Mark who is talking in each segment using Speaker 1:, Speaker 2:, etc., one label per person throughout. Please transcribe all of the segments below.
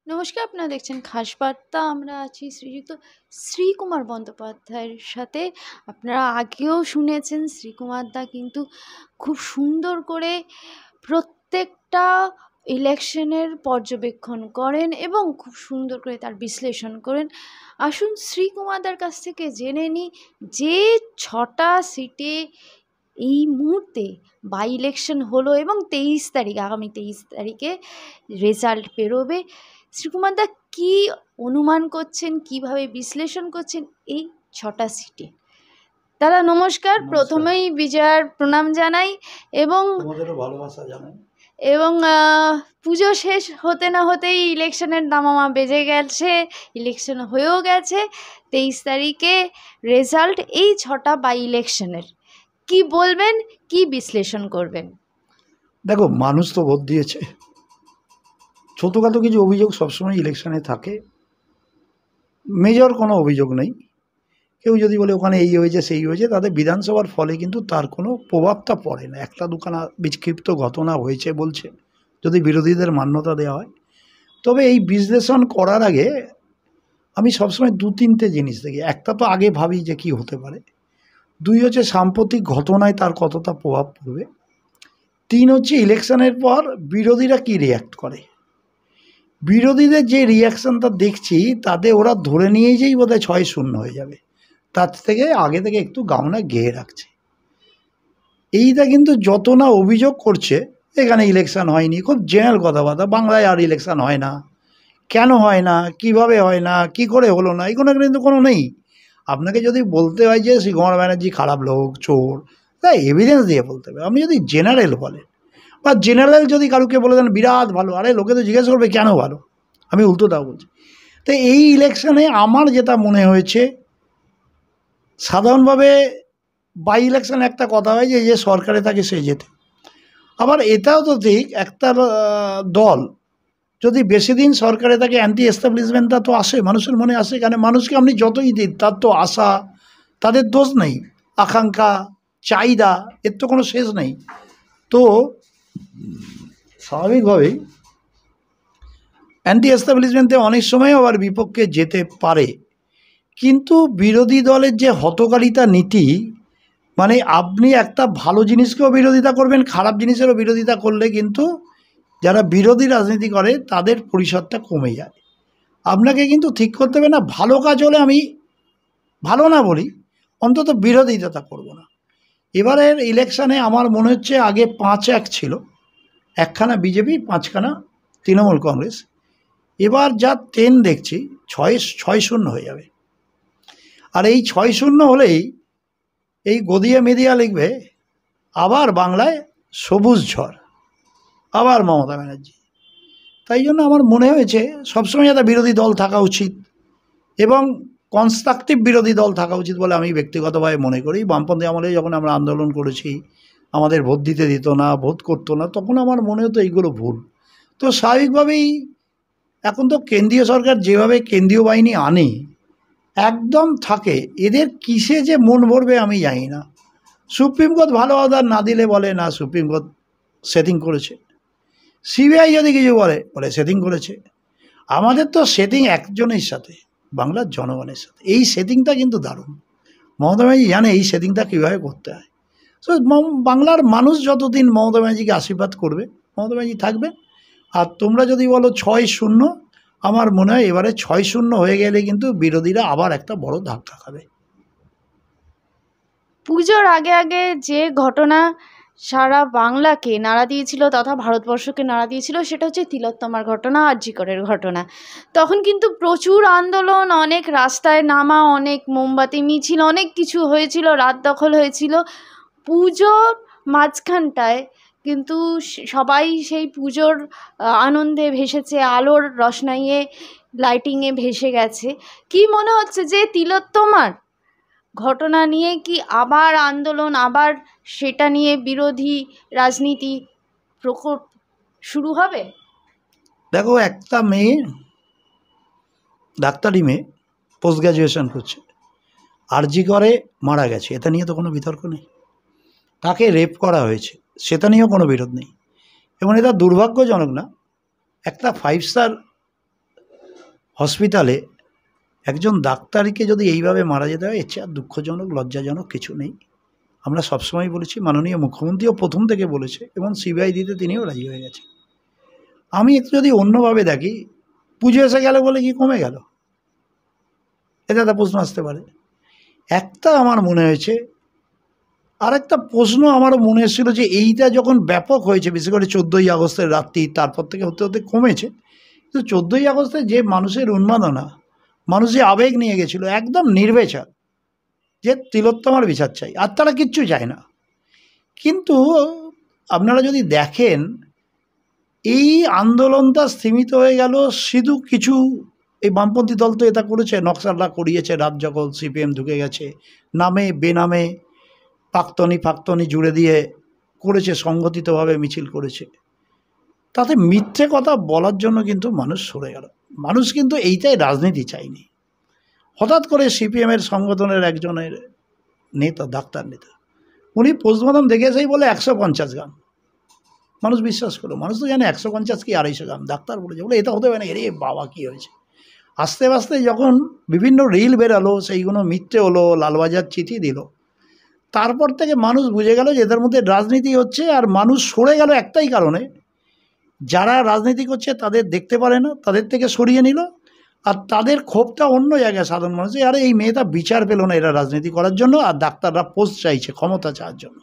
Speaker 1: নমস্কার, আপনারা দেখছেন খাস বার্তা। আমরা আছি শ্রীযুক্ত শ্রীকুমার বন্দ্যোপাধ্যায়ের সাথে। আপনারা আগেও শুনেছেন শ্রীকুমার দা কিন্তু খুব সুন্দর করে প্রত্যেকটা ইলেকশনের পর্যবেক্ষণ করেন এবং খুব সুন্দর করে তার বিশ্লেষণ করেন। আসুন শ্রীকুমার দার কাছ থেকে জেনে নিই যে 6টা সিটে এই মুহূর্তে বাই ইলেকশন হলো এবং আগামী 23 তারিখে রেজাল্ট বেরোবে। শ্রীকুমার দা কী অনুমান করছেন, কিভাবে বিশ্লেষণ করছেন এই 6টা সিটে? দাদা নমস্কার। প্রথমেই বিজয়ার প্রণাম জানাই এবং
Speaker 2: ভালোবাসা জানাই।
Speaker 1: এবং পুজো শেষ হতে না হতেই ইলেকশনের দামামা বেজে গেছে, ইলেকশন হয়েও গেছে। 23 তারিখে রেজাল্ট এই 6টা বাই ইলেকশনের কি বলবেন, কি বিশ্লেষণ করবেন?
Speaker 2: দেখো, মানুষ তো ভোট দিয়েছে। ছোটোখাটো কিছু অভিযোগ সবসময় ইলেকশনে থাকে, মেজর কোনো অভিযোগ নেই। কেউ যদি বলে ওখানে এই হয়েছে সেই হয়েছে, তাদের বিধানসভার ফলে কিন্তু তার কোনো প্রভাবটা পড়ে না। একটা দুখানা বিক্ষিপ্ত ঘটনা হয়েছে বলছে, যদি বিরোধীদের মান্যতা দেওয়া হয়। তবে এই বিশ্লেষণ করার আগে আমি সবসময় 2-3টে জিনিস দেখি। একটা তো আগে ভাবি যে কি হতে পারে, 2 হচ্ছে সাম্প্রতিক ঘটনায় তার কতটা প্রভাব পড়বে, 3 হচ্ছে ইলেকশনের পর বিরোধীরা কি রিয়্যাক্ট করে। বিরোধীদের যে রিয়াকশানটা দেখছি তাতে ওরা ধরে নিয়েই যেই বোধহয় 6-0 হয়ে যাবে, তার থেকে আগে থেকে একটু গামনা গেয়ে রাখছে। এইটা কিন্তু যত না অভিযোগ করছে এখানে ইলেকশন হয়নি, খুব জেনারেল কথাবার্তা, বাংলায় আর ইলেকশন হয় না, কেন হয় না, কিভাবে হয় না, কি করে হলো না, এগুলো কিন্তু কোনো নেই। আপনাকে যদি বলতে হয় যে শ্রীকুমার ব্যানার্জি খারাপ লোক, চোর, তা এভিডেন্স দিয়ে বলতে হবে। আপনি যদি জেনারেল বলেন বা জেনারেল যদি কারুকে বলে দেন বিরাট ভালো, আরে লোকে তো জিজ্ঞেস করবে কেন ভালো। আমি উল্টোটাও বলছি। তো এই ইলেকশনে আমার যেটা মনে হয়েছে, সাধারণভাবে বাই ইলেকশনে একটা কথা হয় যে যে সরকারে থাকে সে জেতে। আবার এটাও তো ঠিক, একটা দল যদি বেশি দিন সরকারে থাকে অ্যান্টি এস্টাবলিশমেন্টটা তো আসে, মানুষের মনে আসে। কেন, মানুষকে আপনি যতই দিন তার তো আশা, তাদের দোষ নেই, আকাঙ্ক্ষা, চাহিদা, এর তো কোনো শেষ নেই। তো স্বাভাবিকভাবেই অ্যান্টি এস্টাবলিশমেন্টে অনেক সময় আবার বিপক্ষে যেতে পারে। কিন্তু বিরোধী দলের যে হতকারিতা নীতি, মানে আপনি একটা ভালো জিনিসকেও বিরোধিতা করবেন, খারাপ জিনিসেরও বিরোধিতা করলে কিন্তু যারা বিরোধী রাজনীতি করে তাদের পরিসরটা কমে যায়। আপনাকে কিন্তু ঠিক করতে হবে না, ভালো কাজ হলে আমি ভালো না বলি, অন্তত বিরোধিতা করব না। এবারের ইলেকশানে আমার মনে হচ্ছে আগে 5-1 ছিল, 1খানা বিজেপি, 5খানা তৃণমূল কংগ্রেস। এবার যা 10 দেখছি 6-0 হয়ে যাবে। আর এই 6-0 হলেই এই গদিয়ে মিডিয়া লিখবে আবার বাংলায় সবুজ ঝড়, আবার মমতা ব্যানার্জি। তাই জন্য আমার মনে হয়েছে সবসময় একটা বিরোধী দল থাকা উচিত এবং কনস্ট্রাকটিভ বিরোধী দল থাকা উচিত বলে আমি ব্যক্তিগতভাবে মনে করি। বামপন্থী আমলে যখন আমরা আন্দোলন করেছি, আমাদের ভোট দিতে দিত না, ভোট করতো না, তখন আমার মনে হতো এইগুলো ভুল। তো স্বাভাবিকভাবেই এখন তো কেন্দ্রীয় সরকার যেভাবে কেন্দ্রীয় বাহিনী আনে একদম থাকে, এদের কিসে যে মন ভরবে আমি জানি না। সুপ্রিম কোর্ট ভালো অর্ডার না দিলে বলে না সুপ্রিম কোর্ট সেটিং করেছে, সিবিআই যদি কিছু বলে বলে সেটিং করেছে। আমাদের তো সেটিং একজনের সাথে, বাংলার জনগণের সাথে। এই সেটিংটা কিন্তু দারুণ, মমতা ব্যানার্জি জানে এই সেটিংটা কীভাবে করতে হয়। সো বাংলার মানুষ যতদিন মমতা ব্যানার্জিকে আশীর্বাদ করবে, মমতা ব্যানার্জি থাকবে। আর তোমরা যদি বলো 6-0, আমার মনে হয় এবারে 6-0 হয়ে গেলে কিন্তু বিরোধীরা আবার একটা বড় ধাক্কা খাবে।
Speaker 1: পুজোর আগে আগে যে ঘটনা সারা বাংলাকে নাড়া দিয়েছিল তথা ভারতবর্ষকে নাড়া দিয়েছিল সেটা হচ্ছে তিলোত্তমার ঘটনা, আর.জি. করের ঘটনা। তখন কিন্তু প্রচুর আন্দোলন, অনেক রাস্তায় নামা, অনেক মোমবাতি মিছিল, অনেক কিছু হয়েছিল, রাত দখল হয়েছিল। পুজোর মাঝখানটায় কিন্তু সবাই সেই পুজোর আনন্দে ভেসেছে, আলোর রসনাইয়ে, লাইটিংয়ে ভেসে গেছে। কি মনে হচ্ছে যে তিলোত্তমার ঘটনা নিয়ে কি আবার আন্দোলন, আবার সেটা নিয়ে বিরোধী রাজনীতি প্রকোপ শুরু হবে?
Speaker 2: দেখো, একটা মেয়ে, ডাক্তারি মেয়ে, পোস্ট গ্র্যাজুয়েশন করছে, আর.জি. করে মারা গেছে, এটা নিয়ে তো কোনো বিতর্ক নেই। তাকে রেপ করা হয়েছে, সেটা নিয়েও কোনো বিরোধ নেই। এবং এটা দুর্ভাগ্যজনক না, একটা 5 স্টার হসপিটালে একজন ডাক্তারকে যদি এইভাবে মারা যেতে হয়, এর চেয়ে আর দুঃখজনক লজ্জাজনক কিছু নেই। আমরা সবসময় বলেছি, মাননীয় মুখ্যমন্ত্রীও প্রথম থেকে বলেছে, এবং সিবিআই দিতে তিনিও রাজি হয়ে গেছে। আমি একটু যদি অন্যভাবে দেখি, পুজো এসে গেল বলে কি কমে গেল? এটা একটা প্রশ্ন আসতে পারে। একটা আমার মনে হয়েছে, আর একটা প্রশ্ন আমারও মনে এসেছিল যে এইটা যখন ব্যাপক হয়েছে, বিশেষ করে 14ই আগস্টের রাত্রি, তারপর থেকে হতে হতে কমেছে, কিন্তু 14ই আগস্টে যে মানুষের উন্মাদনা, মানুষ যে আবেগ নিয়ে গেছিল একদম নির্বিচার, যে তিলোত্তমার বিচার চাই, আর তারা কিচ্ছু চায় না। কিন্তু আপনারা যদি দেখেন, এই আন্দোলনটা স্থিমিত হয়ে গেল শুধু কিছু, এই বামপন্থী দল তো এটা করেছে, নকশালরা করিয়েছে, রাত যখন সিপিএম ঢুকে গেছে, নামে বেনামে প্রাক্তনী জুড়ে দিয়ে করেছে, সংগঠিতভাবে মিছিল করেছে। তাতে মিথ্যে কথা বলার জন্য কিন্তু মানুষ সরে গেল। মানুষ কিন্তু এইটাই রাজনীতি চায়নি। হঠাৎ করে সিপিএমের সংগঠনের একজনের নেতা, ডাক্তার নেতা, উনি পোস্টমর্টম দেখে এসেই বলে 150 গ্রাম। মানুষ বিশ্বাস করলো। মানুষ তো জানে 150 কি 250 গ্রাম, ডাক্তার বলেছে, বলে এটা হতে পারে না, এরে বাবা কী হয়েছে। আস্তে আস্তে যখন বিভিন্ন রিল বেরালো, সেইগুলো মিথ্যে হলো, লালবাজার চিঠি দিল, তারপর থেকে মানুষ বুঝে গেল যে এদের মধ্যে রাজনীতি হচ্ছে। আর মানুষ সরে গেল একটাই কারণে, যারা রাজনীতি করছে তাদের দেখতে পারে না, তাদের থেকে সরিয়ে নিল। আর তাদের ক্ষোভটা অন্য জায়গায়, সাধারণ মানুষ, আরে এই মেয়েটা বিচার পেল না এরা রাজনীতি করার জন্য, আর ডাক্তাররা পোস্ট চাইছে ক্ষমতা চাওয়ার জন্য।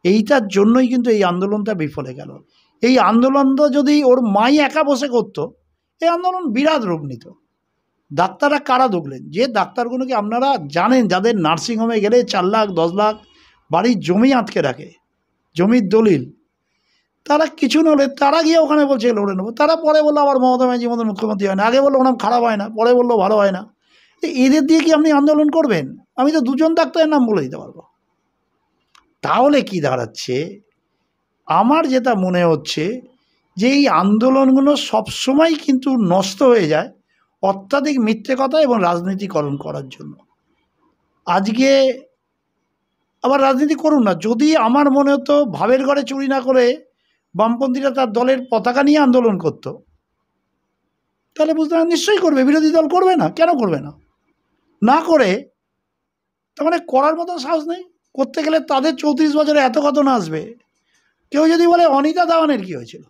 Speaker 2: এইটার জন্যই কিন্তু এই আন্দোলনটা বিফলে গেল। এই আন্দোলনটা যদি ওর মাই একা বসে করতো, এই আন্দোলন বিরাট রূপ নিত। ডাক্তাররা কারা ঢুকলেন, যে ডাক্তারগুলোকে আপনারা জানেন, যাদের নার্সিংহোমে গেলে 4 লাখ 10 লাখ বাড়ির জমি আটকে রাখে, জমির দলিল, তারা কিছু নলে তারা গিয়ে ওখানে বলছে লড়ে নেবো। তারা পরে বললো আবার মমতা ব্যানার্জি মতন মুখ্যমন্ত্রী হয় না, আগে বললো ওনার খারাপ হয় না, পরে বললো ভালো হয় না। এদের দিয়ে কি আপনি আন্দোলন করবেন? আমি তো 2জন ডাক্তারের নাম বলে দিতে পারবো। তাহলে কি দাঁড়াচ্ছে, আমার যেটা মনে হচ্ছে যে এই আন্দোলনগুলো সবসময় কিন্তু নষ্ট হয়ে যায় অত্যাধিক মিথ্যে কথা এবং রাজনীতিকরণ করার জন্য। আজকে আবার রাজনীতি করুন না, যদি আমার মনে হতো ভাবের ঘরে চুরি না করে বামপন্থীরা তার দলের পতাকা নিয়ে আন্দোলন করতো, তাহলে বুঝতে পারেন নিশ্চয়ই করবে। বিরোধী দল করবে না, কেন করবে না? না করে তার মানে করার মতন সাহস নেই। করতে গেলে তাদের 34 বছরে এত কত না আসবে। কেউ যদি বলে অনিতা দাওয়ানের কী হয়েছিল,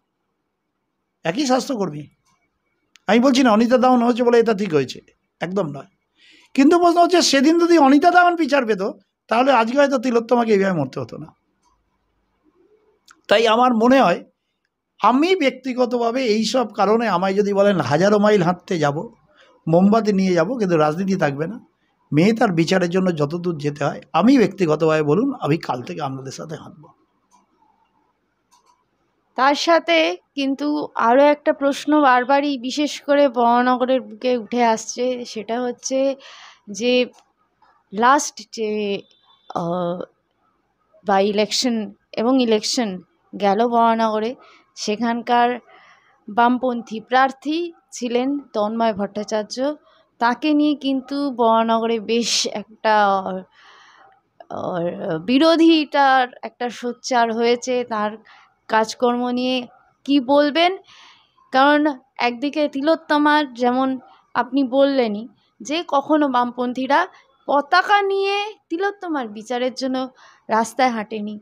Speaker 2: একই স্বাস্থ্যকর্মী, আমি বলছি না অনিতা দাওয়ান হয়েছে বলে এটা ঠিক হয়েছে, একদম নয়। কিন্তু প্রশ্ন হচ্ছে, সেদিন যদি অনিতা দাওয়ান বিচার পেত, তাহলে আজকে হয়তো তিলোত্তমাকে এইভাবে মরতে হতো না। তাই আমার মনে হয়, আমি ব্যক্তিগতভাবে এইসব কারণে, আমায় যদি বলেন হাজারো মাইল হাঁটতে যাব, মোমবাতি নিয়ে যাব, কিন্তু রাজনীতি থাকবে না, মেয়ে তার বিচারের জন্য যতদূর যেতে হয়, আমি ব্যক্তিগতভাবে বলুন, আমি কাল থেকে আপনাদের সাথে হাঁটব।
Speaker 1: তার সাথে কিন্তু আরও একটা প্রশ্ন বারবারই বিশেষ করে বরানগরের বুকে উঠে আসছে, সেটা হচ্ছে যে লাস্ট যে বাই ইলেকশন এবং ইলেকশন গেল বরানগরে, সেখানকার বামপন্থী প্রার্থী ছিলেন তন্ময় ভট্টাচার্য। তাকে নিয়ে কিন্তু বরানগরে বেশ একটা বিরোধিতার একটা সোচ্চার হয়েছে। তার কাজকর্ম নিয়ে কি বলবেন? কারণ একদিকে তিলোত্তমার, যেমন আপনি বললেনই যে কখনো বামপন্থীরা পতাকা নিয়ে তিলোত্তমার বিচারের জন্য রাস্তায় হাঁটেনি,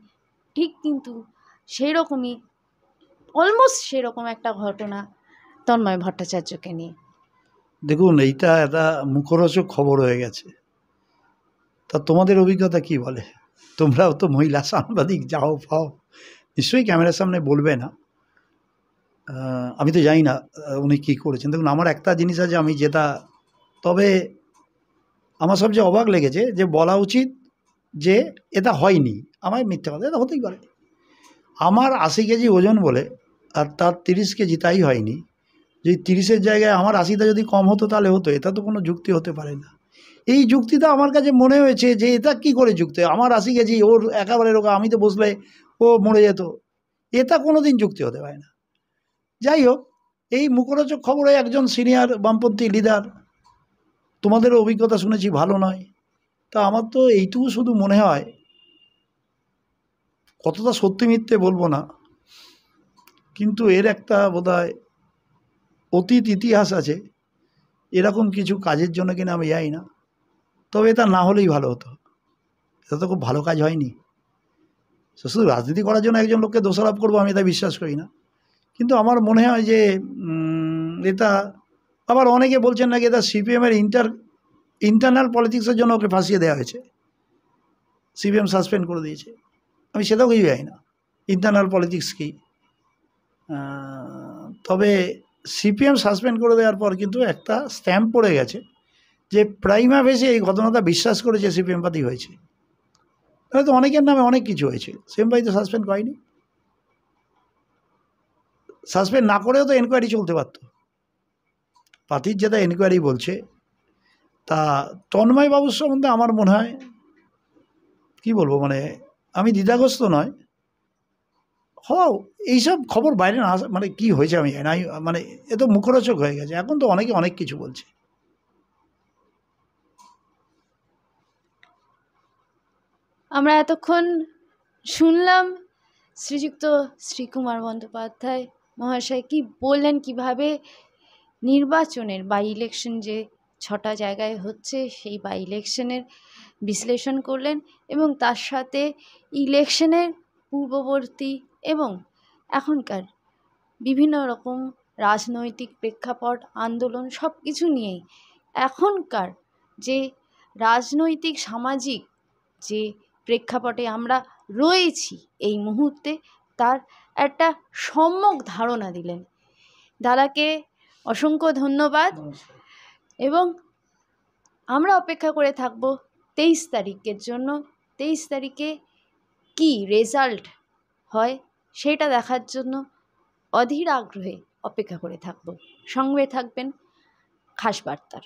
Speaker 1: ঠিক কিন্তু সেই রকমই, অলমোস্ট সেরকম একটা ঘটনা তন্ময় ভট্টাচার্যকে নিয়ে।
Speaker 2: দেখুন, এইটা একটা মুখরোচক খবর হয়ে গেছে। তা তোমাদের অভিজ্ঞতা কি বলে? তোমরাও তো মহিলা সাংবাদিক, যাও পাও, নিশ্চয়ই ক্যামেরার সামনে বলবে না। আমি তো জানি না উনি কী করেছেন। দেখুন, আমার একটা জিনিস আছে, আমি যেটা, তবে আমার সবচেয়ে অবাক লেগেছে যে বলা উচিত যে এটা হয়নি, আমায় মিথ্যে কথা, এটা হতেই পারে। আমার 80 কেজি ওজন বলে আর তার 30 কেজি, তাই হয়নি। যদি 30-এর জায়গায় আমার 80টা যদি কম হতো তাহলে হতো, এটা তো কোনো যুক্তি হতে পারে না। এই যুক্তিটা আমার কাছে মনে হয়েছে যে এটা কি করে যুক্তি, আমার 80 কেজি, ওর একেবারে রোগা, আমি তো বসলে ও মরে যেত, এটা কোনো দিন যুক্তি হতে পারে না। যাই হোক, এই মুখরোচক খবরে একজন সিনিয়র বামপন্থী লিডার, তোমাদেরও অভিজ্ঞতা শুনেছি ভালো নয়, তা আমার তো এইটুকু শুধু মনে হয়, কতটা সত্যি মিথ্যে বলবো না, কিন্তু এর একটা বোধহয় অতীত ইতিহাস আছে, এরকম কিছু কাজের জন্য কিনা আমি যাই না। তবে এটা না হলেই ভালো হতো, এটা তো খুব ভালো কাজ হয়নি। শুধু রাজনীতি করার জন্য একজন লোককে দোষারোপ করবো আমি এটা বিশ্বাস করি না। কিন্তু আমার মনে হয় যে এটা আবার অনেকে বলছেন নাকি এটা সিপিএমের ইন্টারনাল পলিটিক্সের জন্য ওকে ফাঁসিয়ে দেওয়া হয়েছে, সিপিএম সাসপেন্ড করে দিয়েছে। আমি সেটাও কিছু জানি না ইন্টারনাল পলিটিক্স কী। তবে সিপিএম সাসপেন্ড করে দেওয়ার পর কিন্তু একটা স্ট্যাম্প পড়ে গেছে যে প্রাইমা ফেসে এই ঘটনাটা বিশ্বাস করেছে সিপিএম পার্টি হয়েছে। তাহলে তো অনেকের নামে অনেক কিছু হয়েছে, সিপিএম পার্টি তো সাসপেন্ড করেনি। সাসপেন্ড না করেও তো এনকোয়ারি চলতে পারত। পার্টির যেটা এনকোয়ারি বলছে তা তন্ময় বাবুর সম্বন্ধে আমার মনে হয় কি বলবো, মানে আমি দ্বিধাগ্রস্ত নয়। এইসব খবর বাইরে না আসা মানে কি হয়েছে আমি জানি না, মানে এ তো মুখরোচক হয়ে গেছে, এখন তো অনেকে অনেক কিছু বলছে।
Speaker 1: আমরা এতক্ষণ শুনলাম শ্রীযুক্ত শ্রীকুমার বন্দ্যোপাধ্যায় মহাশয় কি বললেন, কিভাবে নির্বাচনের বাই ইলেকশন যে 6টা জায়গায় হচ্ছে সেই বাই ইলেকশনের বিশ্লেষণ করলেন, এবং তার সাথে ইলেকশনের পূর্ববর্তী এবং এখনকার বিভিন্ন রকম রাজনৈতিক প্রেক্ষাপট, আন্দোলন সব কিছু নিয়েই এখনকার যে রাজনৈতিক সামাজিক যে প্রেক্ষাপটে আমরা রয়েছি এই মুহূর্তে তার একটা সম্যক ধারণা দিলেন। দাদাকে অসংখ্য ধন্যবাদ, এবং আমরা অপেক্ষা করে থাকব 23 তারিখের জন্য। 23 তারিখে কি রেজাল্ট হয় সেটা দেখার জন্য অধীর আগ্রহে অপেক্ষা করে থাকব। সঙ্গে থাকবেন খাস বার্তার।